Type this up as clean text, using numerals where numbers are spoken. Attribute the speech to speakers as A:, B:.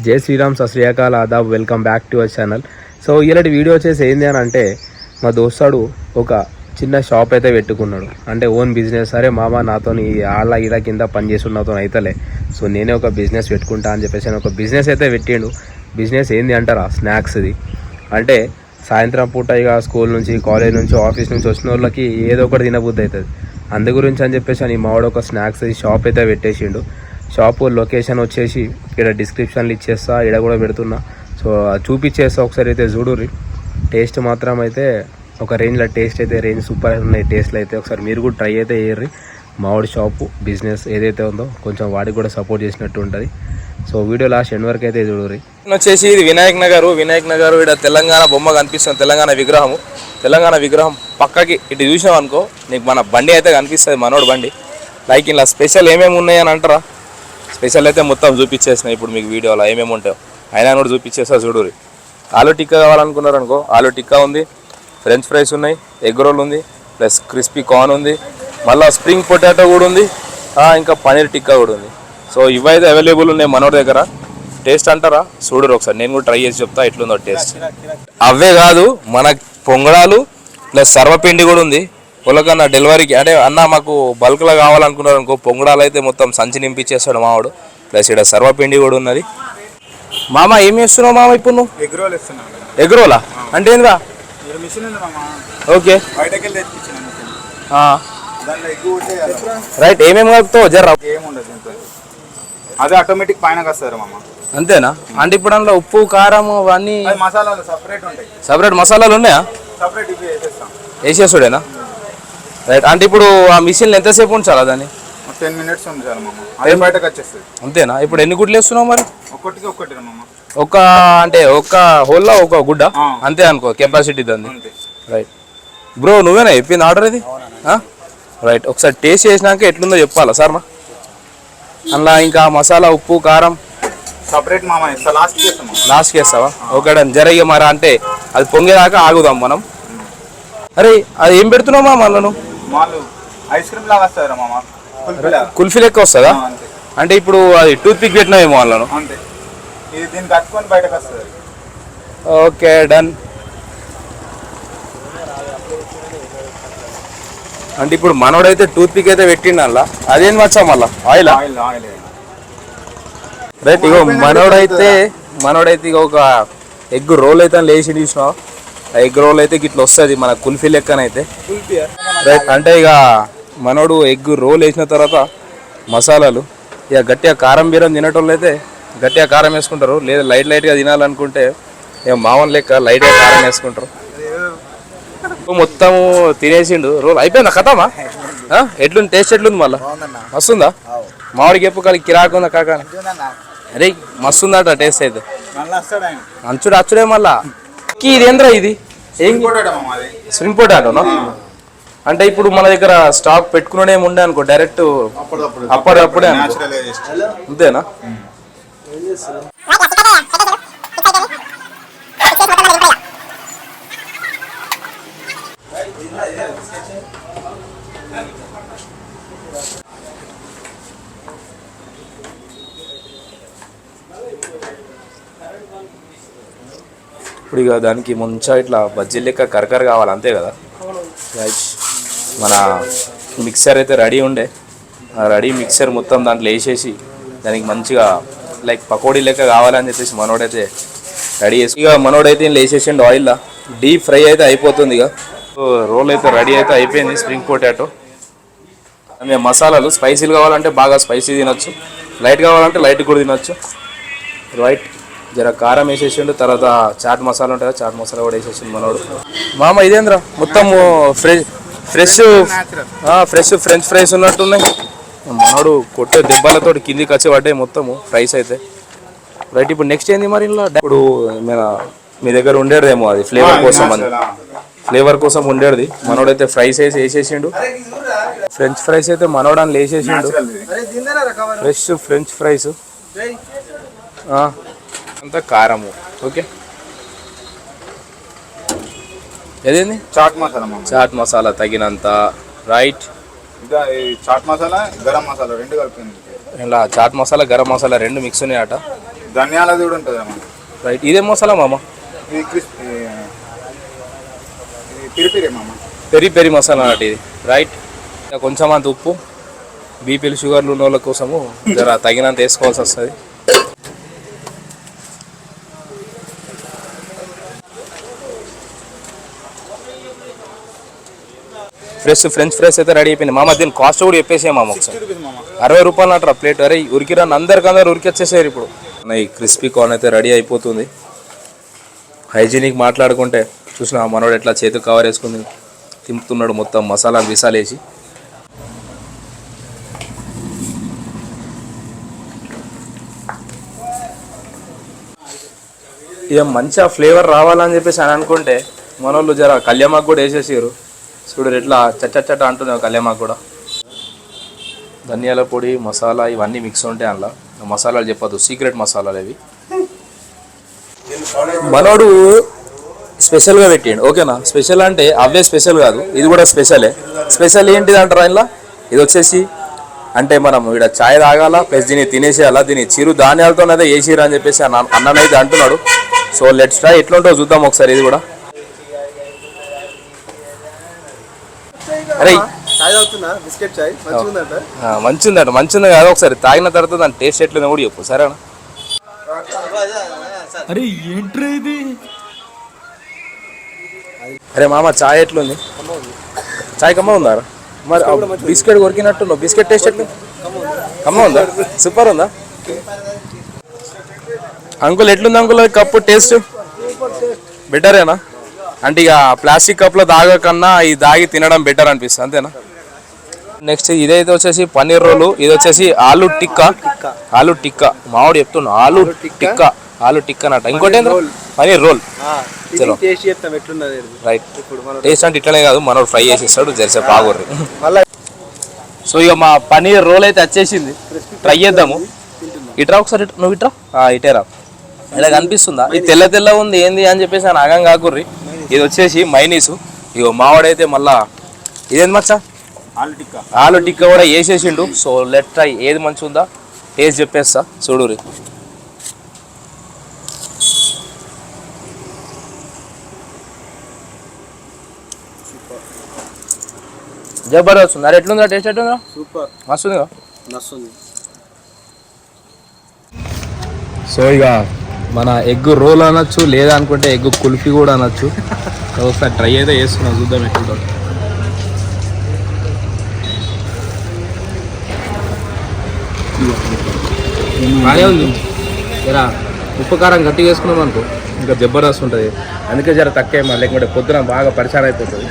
A: జై శ్రీరామ్, సత్ శ్రీ అకాల్, ఆదాబ్, welcome back to our channel. So ఇలాంటి వీడియో వచ్చేసి ఏంది అని అంటే, మా దోస్తాడు ఒక చిన్న షాప్ అయితే పెట్టుకున్నాడు. అంటే ఓన్ బిజినెస్. సరే మామ నాతో ఆళ్ళ ఇలా కింద పని చేసి నాతో అయితలే, సో నేనే ఒక బిజినెస్ పెట్టుకుంటా అని చెప్పేసి ఒక బిజినెస్ అయితే పెట్టిండు. బిజినెస్ ఏంది అంటారా, స్నాక్స్ది. అంటే సాయంత్రం పూట ఇక స్కూల్ నుంచి, కాలేజ్ నుంచి, ఆఫీస్ నుంచి వచ్చిన వాళ్ళకి ఏదో ఒకటి తినబుద్ధి అవుతుంది. అందు గురించి అని చెప్పేసి అని మావాడు ఒక స్నాక్స్ షాప్ అయితే పెట్టేసిండు. షాపు లొకేషన్ వచ్చేసి ఇక్కడ డిస్క్రిప్షన్లో ఇచ్చేస్తా, ఇక్కడ కూడా పెడుతున్నా. సో చూపించేస్తా, ఒకసారి అయితే చూడుర్రి. టేస్ట్ మాత్రం అయితే ఒక రేంజ్లో టేస్ట్ అయితే రేంజ్ సూపర్ ఉన్నాయి టేస్ట్లు అయితే. ఒకసారి మీరు కూడా ట్రై అయితే చేయర్రి. మావాడి షాపు బిజినెస్ ఏదైతే ఉందో కొంచెం వాడికి కూడా సపోర్ట్ చేసినట్టు ఉంటుంది. సో వీడియో లాస్ట్ ఎండ్ వరకు అయితే చూడుర్రి.
B: వచ్చేసి ఇది వినాయక్ నగర్ ఇక్కడ తెలంగాణ బొమ్మ కనిపిస్తుంది. తెలంగాణ విగ్రహం పక్కకి ఇటు చూసాం అనుకో, నీకు మన బండి అయితే కనిపిస్తుంది, మనోడు బండి. లైక్ ఇలా స్పెషల్ ఏమేమి ఉన్నాయని అంటారా, స్పెషల్ అయితే మొత్తం చూపించేసిన ఇప్పుడు మీకు వీడియోలో ఏమేమి ఉంటాయో అయినా కూడా చూపించేస్తా చూడుర్రి. ఆలూ టిక్కా కావాలనుకున్నారు అనుకో, ఆలూ టిక్కా ఉంది, ఫ్రెంచ్ ఫ్రైస్ ఉన్నాయి, ఎగ్ రోల్ ఉంది, ప్లస్ క్రిస్పీ కార్న్ ఉంది, మళ్ళీ స్ప్రింగ్ పొటాటో కూడా ఉంది, ఇంకా పనీర్ టిక్కా కూడా ఉంది. సో ఇవైతే అవైలబుల్ ఉన్నాయి మనోడి దగ్గర. టేస్ట్ అంటారా చూడరు ఒకసారి, నేను కూడా ట్రై చేసి చెప్తా ఎట్లుందో టేస్ట్. అవే కాదు, మన పొంగడాలు ప్లస్ సర్వపిండి కూడా ఉంది. పొలకన్నా డెలివరీకి అంటే అన్న మాకు బల్క్లో కావాలనుకున్నారు అనుకో, పొంగడాలు అయితే మొత్తం సంచి నింపించేస్తాడు మావాడు. ప్లస్ ఇక్కడ సర్వపిండి కూడా ఉన్నది. మామ ఏం చేస్తున్నావు మామ ఇప్పుడు నువ్వు?
C: ఎగ్ రోల్ ఇస్తున్నాను.
B: ఎగ్ రోలా అంటే ఏంద్రా? Okay right. ఏమేమి కలుపుతావు జర్రా?
C: ఏముండదు, అదే ఆటోమేటిక్ పైన వస్తారు మామ.
B: అంతేనా? అంటే ఇప్పుడు అందులో ఉప్పు కారం అవన్నీ
C: మసాలాలు సపరేట్ ఉంటాయి.
B: సపరేట్ మసాలాలు ఉన్నాయా?
C: సపరేట్ ఇవి
B: వేసేసుడేనా? రైట్. అంటే ఇప్పుడు ఆ మిషన్లు ఎంతసేపు ఉంచాలా దాన్ని?
C: 10 minutes ఉంచాలి మామ, అదే బయటకు వచ్చేస్తుంది.
B: అంతేనా? ఇప్పుడు ఎన్ని గుడ్లు వేస్తున్నావు మరి?
C: ఒక్కటికి ఒక్కటి మామ.
B: ఒక అంటే ఒక హోల్లో ఒక గుడ్డ అంతే అనుకో కెపాసిటీ దాన్ని. రైట్ బ్రో, నువ్వేనా చెప్పింది ఆర్డర్ ఇది? రైట్. ఒకసారి టేస్ట్ చేసినాక ఎట్లుందో చెప్పాలా సార్ మా? అందులో ఇంకా మసాలా ఉప్పు కారం
C: సపరేట్ మామ
B: లాస్ట్కి వేస్తావా? Okay done. జరగ మరి అంటే అది పొంగేదాకా ఆగుదాం మనం. అరే అది ఏం పెడుతున్నావు మా మళ్ళీ నువ్వు?
C: ఐస్ క్రీమ్ లాగా వస్తుంది మామ,
B: కుల్ఫీ లెక్క వస్తుందా? అంటే ఇప్పుడు అది టూత్ పిక్ పెట్టినావేమో వాళ్ళను.
C: ఇది దీన్ని కట్టుకొని బయటకు వస్తుంది.
B: Okay done. అంటే ఇప్పుడు మనోడైతే టూత్ పిక్ అయితే పెట్టిండు అలా. అదేం వచ్చా మళ్ళా ఆయిల్? రైట్. ఇగో మనోడైతే ఇక ఒక ఎగ్ రోల్ అయితే లేచి చూసినావు. ఆ ఎగ్ రోల్ అయితే ఇట్లా వస్తుంది మన కుల్ఫీ లెక్కనైతే. రైట్. అంటే ఇక మనోడు ఎగ్ రోల్ వేసిన తర్వాత మసాలాలు ఇక గట్టిగా కారం బీరం తినేటోళ్ళు అయితే గట్టిగా కారం వేసుకుంటారు. లేదా లైట్గా తినాలనుకుంటే ఇక మామూలు లెక్క లైట్గా కారం వేసుకుంటారు. మొత్తము తినేసిండు రోల్. అయిపోయిందా కథమా? ఎట్లుంది టేస్ట్? ఎట్లుంది మళ్ళా? వస్తుందా? మామిడికి ఎప్పు కలిగి కిరాకు ఉందా కాక? అరే మస్తుందట టేస్ట్ అయితే. అచ్చుడే మళ్ళా. ఇది ఏంద్రా ఇది? స్ప్రింగ్ పొటాటోనా? అంటే ఇప్పుడు మన దగ్గర స్టాక్ పెట్టుకునే ఉండే అనుకో, డైరెక్ట్ అప్పుడే అంతేనా? ఇప్పుడు ఇక దానికి మంచిగా ఇట్లా బజ్జీ లెక్క కరకర కావాలి అంతే కదా. మన మిక్సర్ అయితే రెడీ ఉండే, ఆ రెడీ మిక్సర్ మొత్తం దాంట్లో వేసేసి దానికి మంచిగా లైక్ పకోడీ లెక్క కావాలని చెప్పేసి మనోడైతే రెడీ చేసి ఇక మనోడైతే వేసేసిండు ఆయిల్లో. డీప్ ఫ్రై అయితే అయిపోతుంది. ఇక రోల్ అయితే రెడీ అయితే అయిపోయింది. స్ప్రింగ్ పొటాటో మేము మసాలాలు స్పైసీలు కావాలంటే బాగా స్పైసీ తినొచ్చు, లైట్ కావాలంటే లైట్ కూడా తినొచ్చు. రైట్. జర కారం వేసేసిండు, తర్వాత చాట్ మసాలా ఉంటుంది, చాట్ మసాలా కూడా వేసేసిండు మనోడు. మామ ఇదేంద్రా మొత్తం ఫ్రెష్ ఫ్రెంచ్ ఫ్రైస్ ఉన్నట్టున్నాయి. మనోడు కొట్టే దెబ్బలతో కిందికి వచ్చి పడ్డాయి మొత్తము ఫ్రైస్ అయితే. రైట్. ఇప్పుడు నెక్స్ట్ ఏంది మరి ఇలా? ఇప్పుడు మీ దగ్గర ఉండేదేమో అది ఫ్లేవర్ కోసం ఉండేది. మనోడైతే ఫ్రైస్ వేసేసిండు. ఫ్రెంచ్ ఫ్రైస్ అయితే మనోడాన్ని వేసేసిండు. ఫ్రెష్ ఫ్రెంచ్ ఫ్రైస్ అంతా కారము. ఓకే. ఏదేంది? చాట్ మసాలా తగినంత. రైట్.
C: చాట్ మసాలా గరం మసాలా రెండు కలిపింది.
B: ఇలా చాట్ మసాలా గరం మసాలా రెండు మిక్స్ ఉన్నాయట.
C: ధనియాలది కూడా ఉంటుంది అమ్మ.
B: రైట్, ఇదేం మసాలా మామ?
C: ఇది పిరి పిరి మామ.
B: పెరి పెరి మసాలా అన్నట్టు ఇది. రైట్, కొంచెం అంత ఉప్పు, బీపీలు షుగర్లు ఉన్న వాళ్ళ కోసము జర తగినంత వేసుకోవాల్సి వస్తుంది. ఫ్రెంచ్ ఫ్రైస్ అయితే రెడీ అయిపోయింది మామ. దీని కాస్ట్ కూడా చెప్పేసే మామ ఒకసారి. 60 రూపాయలు అంటారా ప్లేట్. అరే ఉరికిరాని అందరికందరు ఉరికొచ్చేసారు ఇప్పుడు. ఈ క్రిస్పీ కార్న్ అయితే రెడీ అయిపోతుంది. హైజీనిక్ మాట్లాడుకుంటే చూసిన మనోడు ఎట్లా చేతికి కవర్ వేసుకుని తింపుతున్నాడు మొత్తం మసాలాలు విసాలేసి. ఇక మంచిగా ఫ్లేవర్ రావాలని చెప్పేసి అని అనుకుంటే మనోళ్ళు జర కళ్యామాకు కూడా వేసేసారు. చూడు ఎట్లా చచ్చచ్చట అంటుంది కళ్యామాకు కూడా. ధనియాల పొడి, మసాలా ఇవన్నీ మిక్స్ ఉంటాయి అందులో. మసాలాలు చెప్పదు, సీక్రెట్ మసాలాలు ఇవి. మనోడు స్పెషల్గా పెట్టిండు. ఓకేనా, స్పెషల్ అంటే అవే స్పెషల్ కాదు, ఇది కూడా స్పెషలే. స్పెషల్ ఏంటిది అంటారా ఇలా? ఇది వచ్చేసి అంటే మనం ఇక్కడ ఛాయ్ తాగాల ప్లస్ దీన్ని తినేసేయాలా. దీన్ని చిరు ధాన్యాలతోనైతే వేసిరా అని చెప్పేసి అన్ననైతే అంటున్నాడు. సో లెట్స్ ట్రై, ఎట్లుంటో చూద్దాం ఒకసారి ఇది కూడా. అరే మంచిది కాదు, ఒకసారి తాగిన తర్వాత దాని టేస్ట్ ఎట్లుందో కూడా చెప్పు సరేనా? అరే ఏంట్రా ఇది? అరే మామ చాయ్ ఎట్లుంది? చాయ్ కమ్మ ఉందా? మరి బిస్కెట్ కొరికినట్టు బిస్కెట్ టేస్ట్ ఎట్లు? కమ్మ ఉందా? సూపర్ ఉందా? అంకుల్ ఎట్లుంది అంకుల్ కప్పు టేస్ట్? బెటరేనా? అంటే ఇక ప్లాస్టిక్ కప్లో తాగకన్నా ఇది తాగి తినడం బెటర్ అనిపిస్తుంది అంతేనా? నెక్స్ట్ ఇదైతే వచ్చేసి పన్నీర్ రోలు, ఇది వచ్చేసి ఆలు టిక్కా. ఆలు టిక్కా మావాడు చెప్తున్నా, ఆలు టిక్కా అన్నట్టు. ఇంకోటి పన్నీర్ రోల్. చలో రైట్, టేస్ట్ అంటే ఇట్లనే కాదు, మనోడు ఫ్రై చేసేస్తాడు జెర్సే బాగోర్రి. సో ఇక మా పన్నీర్ రోల్ అయితే వచ్చేసింది, ట్రై చేద్దాము. ఇట్రా ఒకసారి, నువ్వు ఇట్రా, ఇటేరా. ఇలా కనిపిస్తుందా? ఇది తెల్ల తెల్ల ఉంది ఏంది అని చెప్పేసి అని ఆగం కాకుర్రి. ఇది వచ్చేసి మైనీసు. ఇగో మావాడైతే మళ్ళా ఇదేంది మచ్చా? ఆలు టిక్కా కూడా వేసేసిండు. సో లెట్ ట్రై, ఏది మంచిగా ఉందా టేస్ట్ చెప్పేస్తా చూడురి. జబర్దస్త్ ఉంది. అరే ఎట్లుందా టేస్ట్? ఎట్లుందా? సూపర్, మస్తుందిగా. సో ఇక మన ఎగ్ రోల్ అనొచ్చు, లేదా అనుకుంటే ఎగ్ కుల్ఫీ కూడా అనొచ్చు. ఒకసారి ట్రై అయితే చేస్తున్నాం, చూద్దాం ఎట్లుందో. బాగానే ఉంది. జర ఉప్పు కారం గట్టిగా వేసుకున్నాం అనుకో ఇంకా జబర్దస్త్ ఉంటుంది. అందుకే జర తక్కువ, లేకుంటే పొద్దున బాగా పరిచయం అయిపోతుంది.